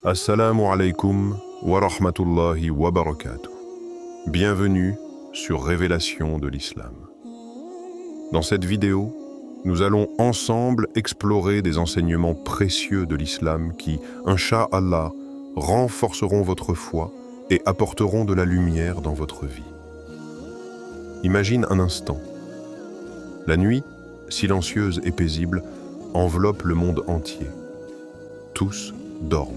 Assalamu alaikum wa rahmatullahi wa barakatuh. Bienvenue sur Révélation de l'Islam. Dans cette vidéo, nous allons ensemble explorer des enseignements précieux de l'Islam qui, Inch'Allah, renforceront votre foi et apporteront de la lumière dans votre vie. Imagine un instant. La nuit, silencieuse et paisible, enveloppe le monde entier. Tous dorment,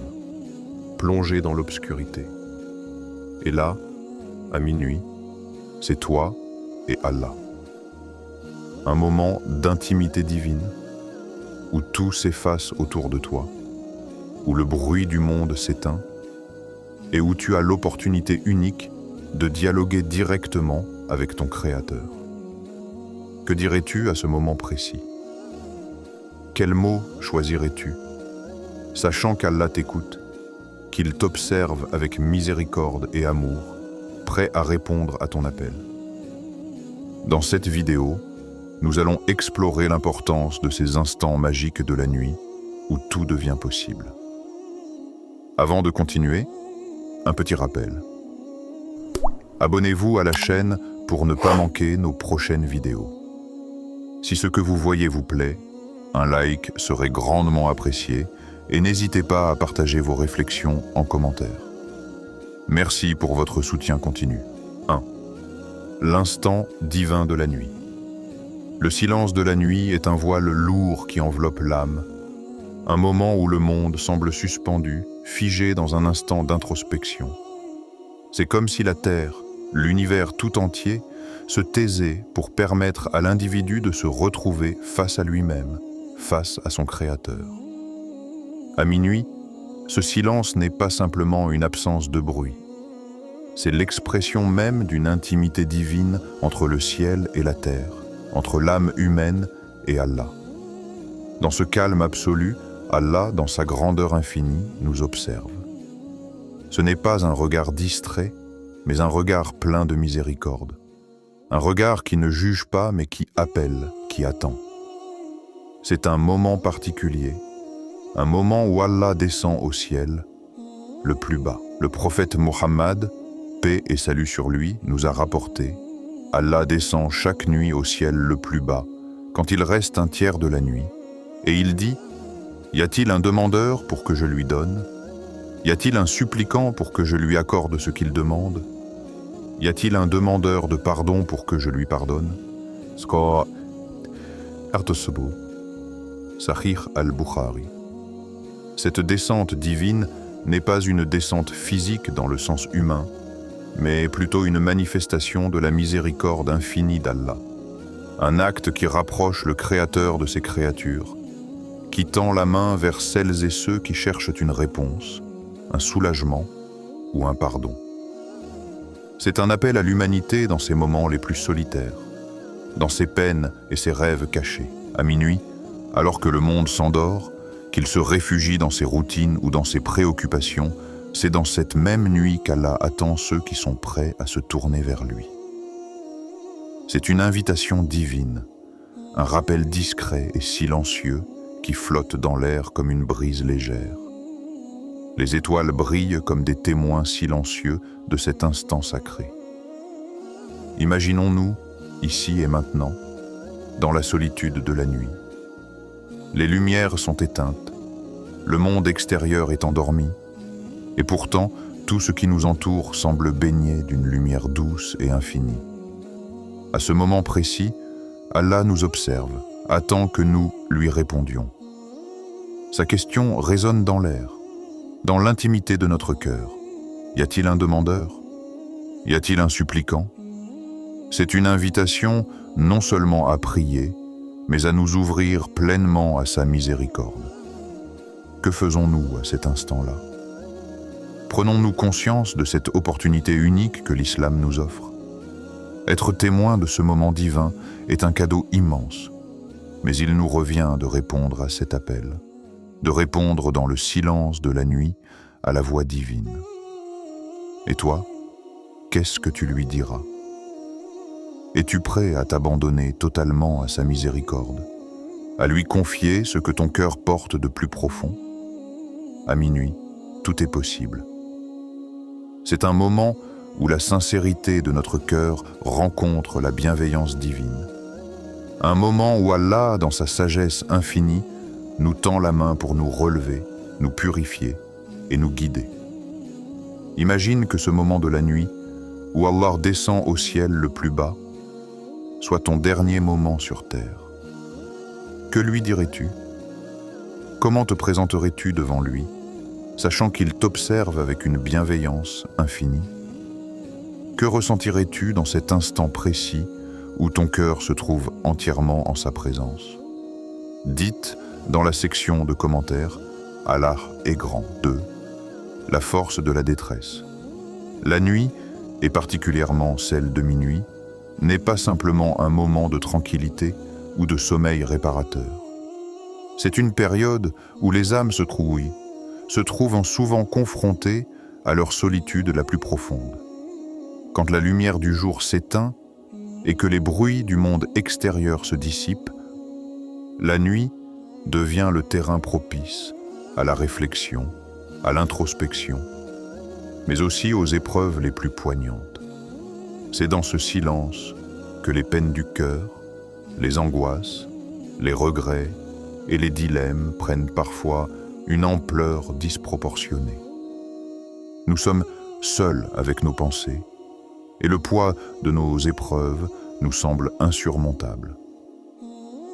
plongés dans l'obscurité. Et là, à minuit, c'est toi et Allah. Un moment d'intimité divine, où tout s'efface autour de toi, où le bruit du monde s'éteint, et où tu as l'opportunité unique de dialoguer directement avec ton Créateur. Que dirais-tu à ce moment précis? Quels mots choisirais-tu, sachant qu'Allah t'écoute, qu'il t'observe avec miséricorde et amour, prêt à répondre à ton appel? Dans cette vidéo, nous allons explorer l'importance de ces instants magiques de la nuit où tout devient possible. Avant de continuer, un petit rappel. Abonnez-vous à la chaîne pour ne pas manquer nos prochaines vidéos. Si ce que vous voyez vous plaît, un like serait grandement apprécié et n'hésitez pas à partager vos réflexions en commentaire. Merci pour votre soutien continu. 1. L'instant divin de la nuit. Le silence de la nuit est un voile lourd qui enveloppe l'âme, un moment où le monde semble suspendu, figé dans un instant d'introspection. C'est comme si la Terre, l'univers tout entier, se taisait pour permettre à l'individu de se retrouver face à lui-même, face à son Créateur. À minuit, ce silence n'est pas simplement une absence de bruit. C'est l'expression même d'une intimité divine entre le ciel et la terre, entre l'âme humaine et Allah. Dans ce calme absolu, Allah, dans sa grandeur infinie, nous observe. Ce n'est pas un regard distrait, mais un regard plein de miséricorde. Un regard qui ne juge pas, mais qui appelle, qui attend. C'est un moment particulier, un moment où Allah descend au ciel, le plus bas. Le prophète Mohammed, paix et salut sur lui, nous a rapporté: Allah descend chaque nuit au ciel le plus bas, quand il reste un tiers de la nuit, et il dit: y a-t-il un demandeur pour que je lui donne? Y a-t-il un suppliquant pour que je lui accorde ce qu'il demande? Y a-t-il un demandeur de pardon pour que je lui pardonne? Sahih al-Bukhari. Cette descente divine n'est pas une descente physique dans le sens humain, mais plutôt une manifestation de la miséricorde infinie d'Allah. Un acte qui rapproche le Créateur de ses créatures, qui tend la main vers celles et ceux qui cherchent une réponse, un soulagement ou un pardon. C'est un appel à l'humanité dans ses moments les plus solitaires, dans ses peines et ses rêves cachés. À minuit, alors que le monde s'endort, qu'il se réfugie dans ses routines ou dans ses préoccupations, c'est dans cette même nuit qu'Allah attend ceux qui sont prêts à se tourner vers lui. C'est une invitation divine, un rappel discret et silencieux qui flotte dans l'air comme une brise légère. Les étoiles brillent comme des témoins silencieux de cet instant sacré. Imaginons-nous, ici et maintenant, dans la solitude de la nuit. Les lumières sont éteintes, le monde extérieur est endormi, et pourtant, tout ce qui nous entoure semble baigné d'une lumière douce et infinie. À ce moment précis, Allah nous observe, attend que nous lui répondions. Sa question résonne dans l'air, dans l'intimité de notre cœur. Y a-t-il un demandeur? Y a-t-il un suppliquant? C'est une invitation non seulement à prier, mais à nous ouvrir pleinement à sa miséricorde. Que faisons-nous à cet instant-là? Prenons-nous conscience de cette opportunité unique que l'islam nous offre? Être témoin de ce moment divin est un cadeau immense, mais il nous revient de répondre à cet appel, de répondre dans le silence de la nuit à la voix divine. Et toi, qu'est-ce que tu lui diras? Es-tu prêt à t'abandonner totalement à sa miséricorde, à lui confier ce que ton cœur porte de plus profond? À minuit, tout est possible. C'est un moment où la sincérité de notre cœur rencontre la bienveillance divine. Un moment où Allah, dans sa sagesse infinie, nous tend la main pour nous relever, nous purifier et nous guider. Imagine que ce moment de la nuit, où Allah descend au ciel le plus bas, soit ton dernier moment sur terre. Que lui dirais-tu? Comment te présenterais-tu devant lui, sachant qu'il t'observe avec une bienveillance infinie? Que ressentirais-tu dans cet instant précis où ton cœur se trouve entièrement en sa présence? Dites dans la section de commentaires « Allah est grand » 2. La force de la détresse. La nuit, et particulièrement celle de minuit, n'est pas simplement un moment de tranquillité ou de sommeil réparateur. C'est une période où les âmes se trouvent souvent confrontées à leur solitude la plus profonde. Quand la lumière du jour s'éteint et que les bruits du monde extérieur se dissipent, la nuit devient le terrain propice à la réflexion, à l'introspection, mais aussi aux épreuves les plus poignantes. C'est dans ce silence que les peines du cœur, les angoisses, les regrets et les dilemmes prennent parfois une ampleur disproportionnée. Nous sommes seuls avec nos pensées, et le poids de nos épreuves nous semble insurmontable.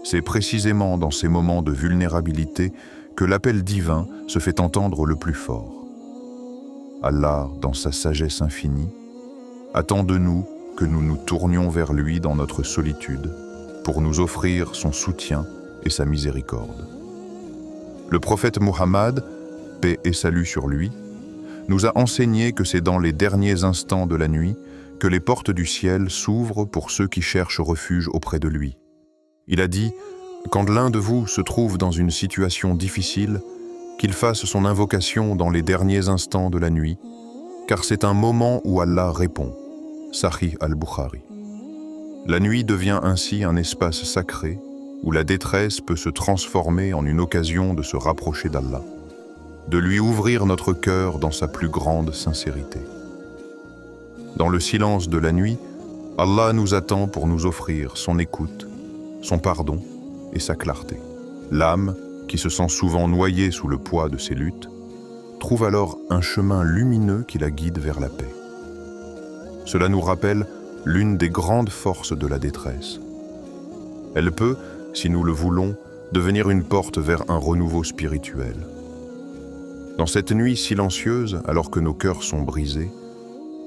C'est précisément dans ces moments de vulnérabilité que l'appel divin se fait entendre le plus fort. Allah, dans sa sagesse infinie, attend de nous que nous nous tournions vers lui dans notre solitude pour nous offrir son soutien et sa miséricorde. Le prophète Muhammad, paix et salut sur lui, nous a enseigné que c'est dans les derniers instants de la nuit que les portes du ciel s'ouvrent pour ceux qui cherchent refuge auprès de lui. Il a dit « Quand l'un de vous se trouve dans une situation difficile, qu'il fasse son invocation dans les derniers instants de la nuit, car c'est un moment où Allah répond. » Sahih al-Bukhari. La nuit devient ainsi un espace sacré où la détresse peut se transformer en une occasion de se rapprocher d'Allah, de lui ouvrir notre cœur dans sa plus grande sincérité. Dans le silence de la nuit, Allah nous attend pour nous offrir son écoute, son pardon et sa clarté. L'âme, qui se sent souvent noyée sous le poids de ses luttes, trouve alors un chemin lumineux qui la guide vers la paix. Cela nous rappelle l'une des grandes forces de la détresse. Elle peut, si nous le voulons, devenir une porte vers un renouveau spirituel. Dans cette nuit silencieuse, alors que nos cœurs sont brisés,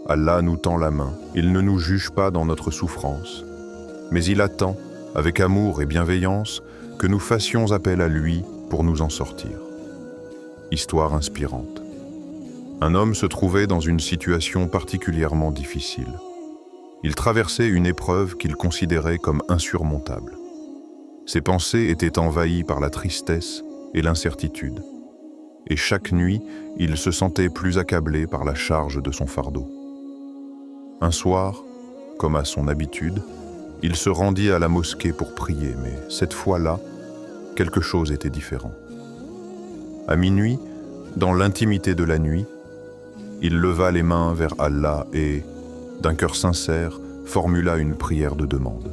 Allah nous tend la main. Il ne nous juge pas dans notre souffrance, mais il attend, avec amour et bienveillance, que nous fassions appel à lui pour nous en sortir. Histoire inspirante. Un homme se trouvait dans une situation particulièrement difficile. Il traversait une épreuve qu'il considérait comme insurmontable. Ses pensées étaient envahies par la tristesse et l'incertitude. Et chaque nuit, il se sentait plus accablé par la charge de son fardeau. Un soir, comme à son habitude, il se rendit à la mosquée pour prier, mais cette fois-là, quelque chose était différent. À minuit, dans l'intimité de la nuit, il leva les mains vers Allah et, d'un cœur sincère, formula une prière de demande.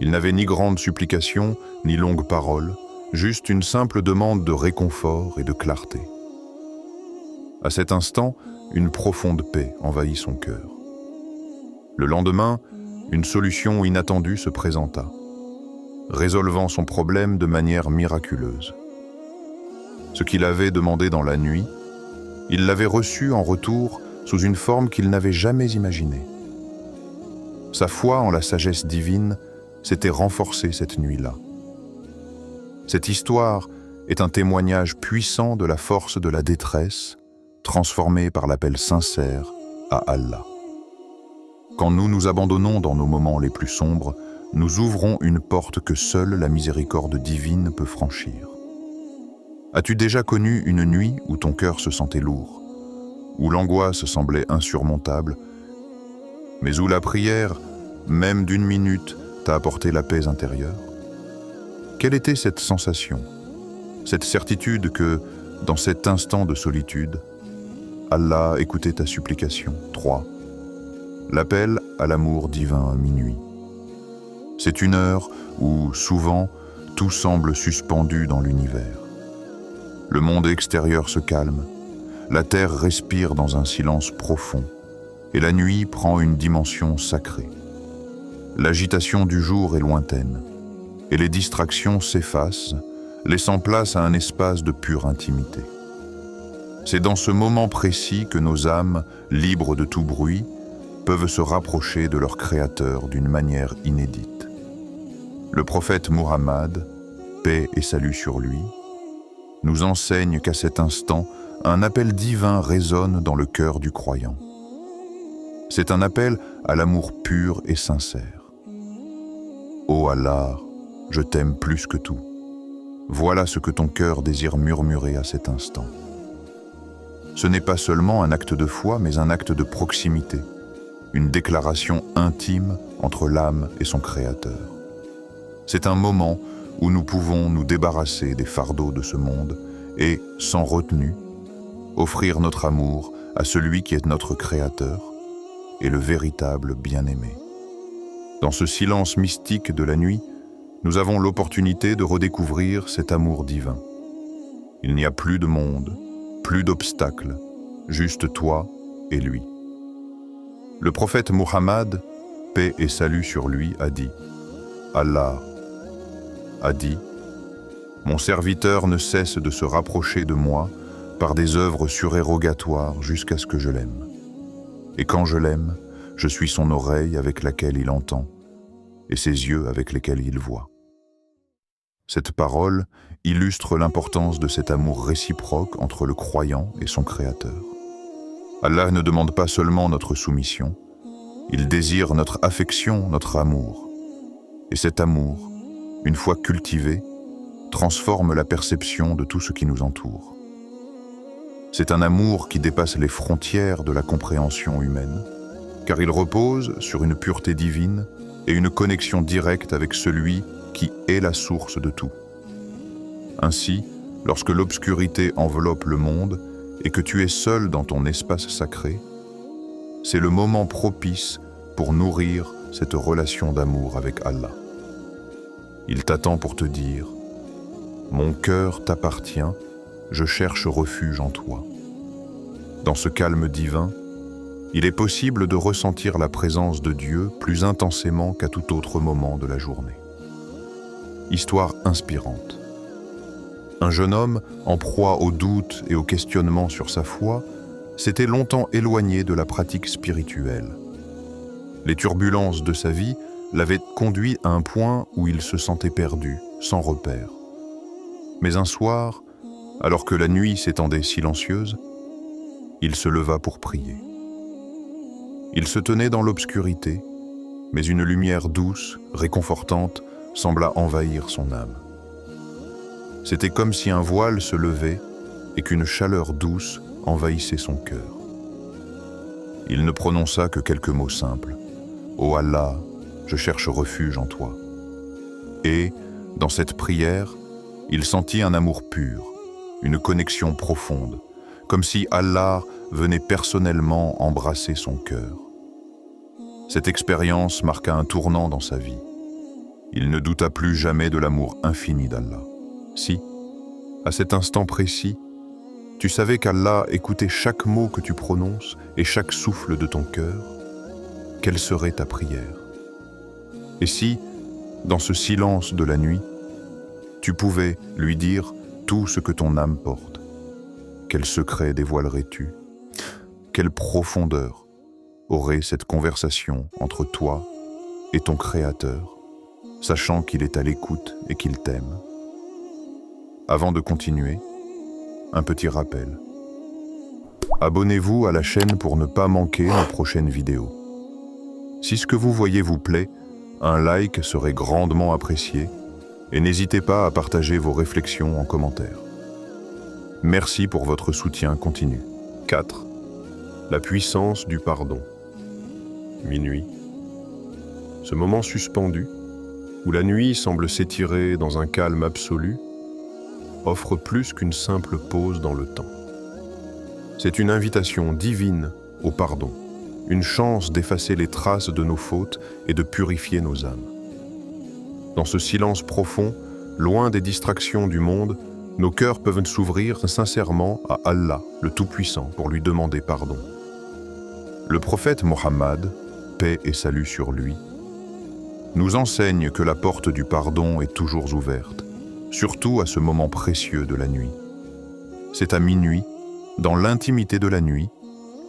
Il n'avait ni grande supplication, ni longue parole, juste une simple demande de réconfort et de clarté. À cet instant, une profonde paix envahit son cœur. Le lendemain, une solution inattendue se présenta, résolvant son problème de manière miraculeuse. Ce qu'il avait demandé dans la nuit, il l'avait reçu en retour sous une forme qu'il n'avait jamais imaginée. Sa foi en la sagesse divine s'était renforcée cette nuit-là. Cette histoire est un témoignage puissant de la force de la détresse, transformée par l'appel sincère à Allah. Quand nous nous abandonnons dans nos moments les plus sombres, nous ouvrons une porte que seule la miséricorde divine peut franchir. As-tu déjà connu une nuit où ton cœur se sentait lourd, où l'angoisse semblait insurmontable, mais où la prière, même d'une minute, t'a apporté la paix intérieure? Quelle était cette sensation, cette certitude que, Dans cet instant de solitude, Allah a écouté ta supplication. 3. L'appel à l'amour divin à minuit. C'est une heure où, souvent, tout semble suspendu dans l'univers. Le monde extérieur se calme, la terre respire dans un silence profond, et la nuit prend une dimension sacrée. L'agitation du jour est lointaine, et les distractions s'effacent, laissant place à un espace de pure intimité. C'est dans ce moment précis que nos âmes, libres de tout bruit, peuvent se rapprocher de leur Créateur d'une manière inédite. Le prophète Muhammad, paix et salut sur lui, nous enseigne qu'à cet instant, un appel divin résonne dans le cœur du croyant. C'est un appel à l'amour pur et sincère. Ô Allah, je t'aime plus que tout. Voilà ce que ton cœur désire murmurer à cet instant. Ce n'est pas seulement un acte de foi, mais un acte de proximité, une déclaration intime entre l'âme et son Créateur. C'est un moment où nous pouvons nous débarrasser des fardeaux de ce monde et, sans retenue, offrir notre amour à celui qui est notre Créateur et le véritable bien-aimé. Dans ce silence mystique de la nuit, nous avons l'opportunité de redécouvrir cet amour divin. Il n'y a plus de monde, plus d'obstacles, juste toi et lui. Le prophète Muhammad, paix et salut sur lui, a dit « Allah a dit, mon serviteur ne cesse de se rapprocher de moi par des œuvres surérogatoires jusqu'à ce que je l'aime. Et quand je l'aime, je suis son oreille avec laquelle il entend et ses yeux avec lesquels il voit. » Cette parole illustre l'importance de cet amour réciproque entre le croyant et son Créateur. Allah ne demande pas seulement notre soumission, il désire notre affection, notre amour. Et cet amour, une fois cultivé, transforme la perception de tout ce qui nous entoure. C'est un amour qui dépasse les frontières de la compréhension humaine, car il repose sur une pureté divine et une connexion directe avec celui qui est la source de tout. Ainsi, lorsque l'obscurité enveloppe le monde et que tu es seul dans ton espace sacré, c'est le moment propice pour nourrir cette relation d'amour avec Allah. Il t'attend pour te dire « Mon cœur t'appartient, je cherche refuge en toi. » Dans ce calme divin, il est possible de ressentir la présence de Dieu plus intensément qu'à tout autre moment de la journée. Histoire inspirante. Un jeune homme, en proie aux doutes et aux questionnements sur sa foi, s'était longtemps éloigné de la pratique spirituelle. Les turbulences de sa vie l'avaient conduit à un point où il se sentait perdu, sans repère. Mais un soir, alors que la nuit s'étendait silencieuse, il se leva pour prier. Il se tenait dans l'obscurité, mais une lumière douce, réconfortante, sembla envahir son âme. C'était comme si un voile se levait et qu'une chaleur douce envahissait son cœur. Il ne prononça que quelques mots simples. « Ô Allah, je cherche refuge en toi. » Et, dans cette prière, il sentit un amour pur, une connexion profonde, comme si Allah venait personnellement embrasser son cœur. Cette expérience marqua un tournant dans sa vie. Il ne douta plus jamais de l'amour infini d'Allah. Si, à cet instant précis, tu savais qu'Allah écoutait chaque mot que tu prononces et chaque souffle de ton cœur, quelle serait ta prière? Et si, dans ce silence de la nuit, tu pouvais lui dire tout ce que ton âme porte, quel secret dévoilerais-tu? Quelle profondeur aurait cette conversation entre toi et ton Créateur, sachant qu'il est à l'écoute et qu'il t'aime? Avant de continuer, un petit rappel. Abonnez-vous à la chaîne pour ne pas manquer nos prochaines vidéos. Si ce que vous voyez vous plaît, un like serait grandement apprécié et n'hésitez pas à partager vos réflexions en commentaire. Merci pour votre soutien continu. 4. La puissance du pardon. Minuit. Ce moment suspendu, où la nuit semble s'étirer dans un calme absolu, offre plus qu'une simple pause dans le temps. C'est une invitation divine au pardon, une chance d'effacer les traces de nos fautes et de purifier nos âmes. Dans ce silence profond, loin des distractions du monde, nos cœurs peuvent s'ouvrir sincèrement à Allah, le Tout-Puissant, pour lui demander pardon. Le prophète Mohammed, paix et salut sur lui, nous enseigne que la porte du pardon est toujours ouverte, surtout à ce moment précieux de la nuit. C'est à minuit, dans l'intimité de la nuit,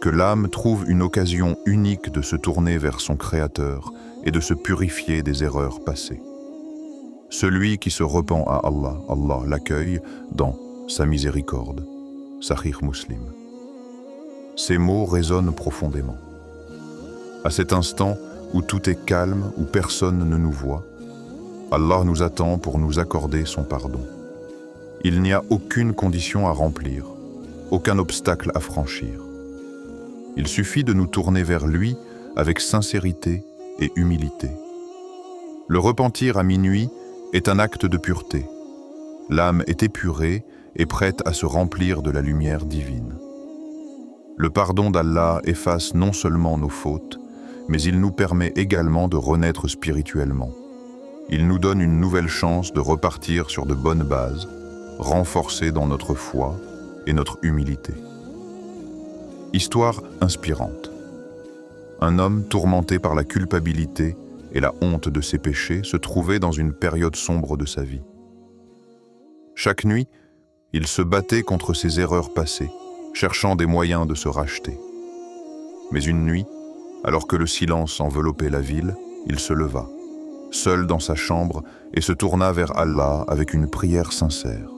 que l'âme trouve une occasion unique de se tourner vers son Créateur et de se purifier des erreurs passées. Celui qui se repent à Allah, Allah l'accueille dans sa miséricorde. Sahih Muslim. Ces mots résonnent profondément. À cet instant où tout est calme, où personne ne nous voit, Allah nous attend pour nous accorder son pardon. Il n'y a aucune condition à remplir, aucun obstacle à franchir. Il suffit de nous tourner vers lui avec sincérité et humilité. Le repentir à minuit est un acte de pureté. L'âme est épurée et prête à se remplir de la lumière divine. Le pardon d'Allah efface non seulement nos fautes, mais il nous permet également de renaître spirituellement. Il nous donne une nouvelle chance de repartir sur de bonnes bases, renforcées dans notre foi et notre humilité. Histoire inspirante. Un homme tourmenté par la culpabilité et la honte de ses péchés se trouvait dans une période sombre de sa vie. Chaque nuit, il se battait contre ses erreurs passées, cherchant des moyens de se racheter. Mais une nuit, alors que le silence enveloppait la ville, il se leva, seul dans sa chambre, et se tourna vers Allah avec une prière sincère.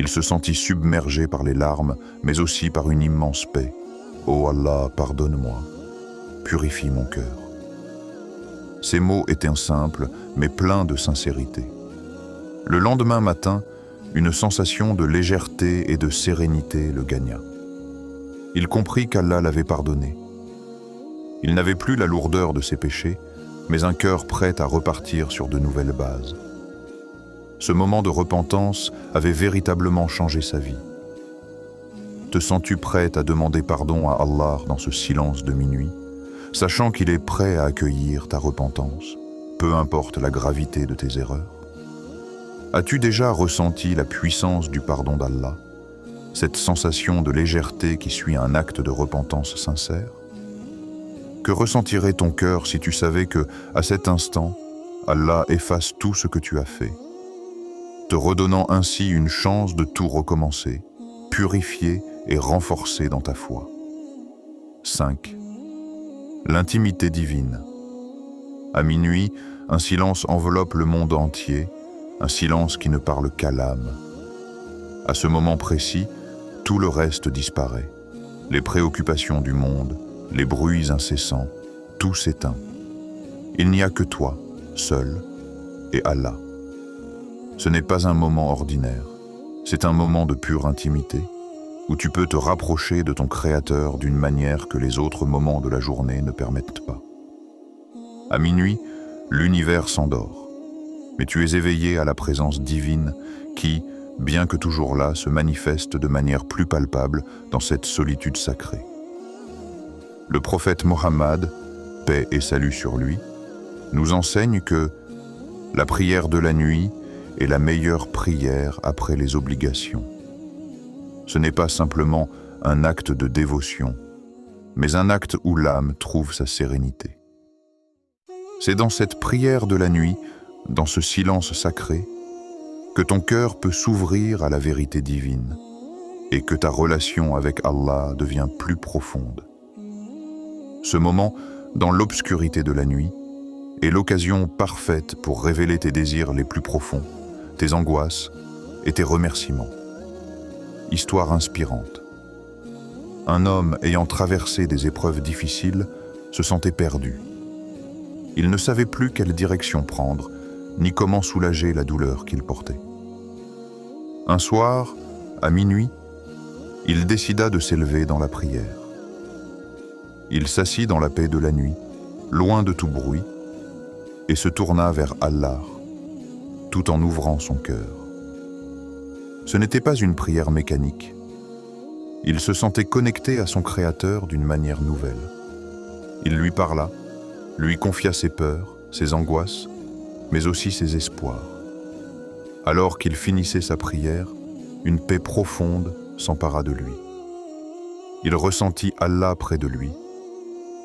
Il se sentit submergé par les larmes, mais aussi par une immense paix. « Ô Allah, pardonne-moi, purifie mon cœur. » Ces mots étaient simples, mais pleins de sincérité. Le lendemain matin, une sensation de légèreté et de sérénité le gagna. Il comprit qu'Allah l'avait pardonné. Il n'avait plus la lourdeur de ses péchés, mais un cœur prêt à repartir sur de nouvelles bases. Ce moment de repentance avait véritablement changé sa vie. Te sens-tu prête à demander pardon à Allah dans ce silence de minuit, sachant qu'il est prêt à accueillir ta repentance, peu importe la gravité de tes erreurs? As-tu déjà ressenti la puissance du pardon d'Allah, cette sensation de légèreté qui suit un acte de repentance sincère? Que ressentirait ton cœur si tu savais que, à cet instant, Allah efface tout ce que tu as fait, te redonnant ainsi une chance de tout recommencer, purifier et renforcer dans ta foi. 5. L'intimité divine. À minuit, un silence enveloppe le monde entier, un silence qui ne parle qu'à l'âme. À ce moment précis, tout le reste disparaît. Les préoccupations du monde, les bruits incessants, tout s'éteint. Il n'y a que toi, seul, et Allah. Ce n'est pas un moment ordinaire, c'est un moment de pure intimité, où tu peux te rapprocher de ton Créateur d'une manière que les autres moments de la journée ne permettent pas. À minuit, l'univers s'endort, mais tu es éveillé à la présence divine qui, bien que toujours là, se manifeste de manière plus palpable dans cette solitude sacrée. Le prophète Mohammed, paix et salut sur lui, nous enseigne que la prière de la nuit est la meilleure prière après les obligations. Ce n'est pas simplement un acte de dévotion, mais un acte où l'âme trouve sa sérénité. C'est dans cette prière de la nuit, dans ce silence sacré, que ton cœur peut s'ouvrir à la vérité divine et que ta relation avec Allah devient plus profonde. Ce moment, dans l'obscurité de la nuit, est l'occasion parfaite pour révéler tes désirs les plus profonds, tes angoisses et tes remerciements. Histoire inspirante. Un homme ayant traversé des épreuves difficiles se sentait perdu. Il ne savait plus quelle direction prendre, ni comment soulager la douleur qu'il portait. Un soir, à minuit, il décida de s'élever dans la prière. Il s'assit dans la paix de la nuit, loin de tout bruit, et se tourna vers Allah, tout en ouvrant son cœur. Ce n'était pas une prière mécanique. Il se sentait connecté à son Créateur d'une manière nouvelle. Il lui parla, lui confia ses peurs, ses angoisses, mais aussi ses espoirs. Alors qu'il finissait sa prière, une paix profonde s'empara de lui. Il ressentit Allah près de lui,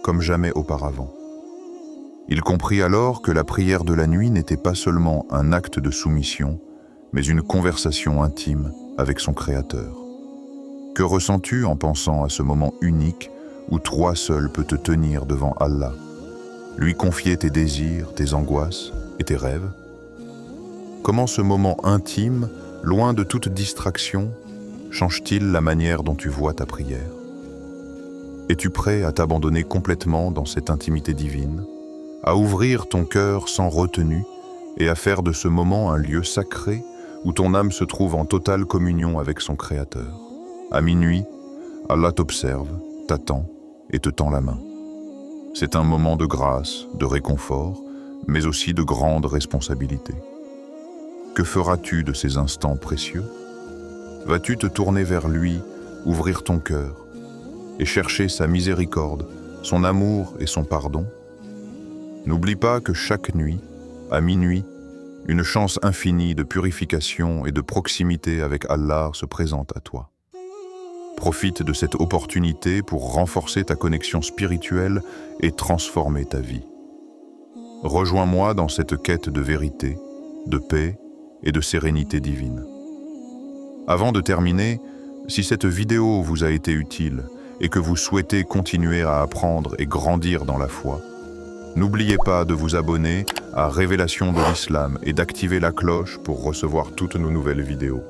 comme jamais auparavant. Il comprit alors que la prière de la nuit n'était pas seulement un acte de soumission, mais une conversation intime avec son Créateur. Que ressens-tu en pensant à ce moment unique où toi seul peux te tenir devant Allah, lui confier tes désirs, tes angoisses et tes rêves? Comment ce moment intime, loin de toute distraction, change-t-il la manière dont tu vois ta prière? Es-tu prêt à t'abandonner complètement dans cette intimité divine, à ouvrir ton cœur sans retenue et à faire de ce moment un lieu sacré où ton âme se trouve en totale communion avec son Créateur? À minuit, Allah t'observe, t'attend et te tend la main. C'est un moment de grâce, de réconfort, mais aussi de grande responsabilité. Que feras-tu de ces instants précieux? Vas-tu te tourner vers lui, ouvrir ton cœur et chercher sa miséricorde, son amour et son pardon? N'oublie pas que chaque nuit, à minuit, une chance infinie de purification et de proximité avec Allah se présente à toi. Profite de cette opportunité pour renforcer ta connexion spirituelle et transformer ta vie. Rejoins-moi dans cette quête de vérité, de paix et de sérénité divine. Avant de terminer, si cette vidéo vous a été utile et que vous souhaitez continuer à apprendre et grandir dans la foi, n'oubliez pas de vous abonner à Révélation de l'Islam et d'activer la cloche pour recevoir toutes nos nouvelles vidéos.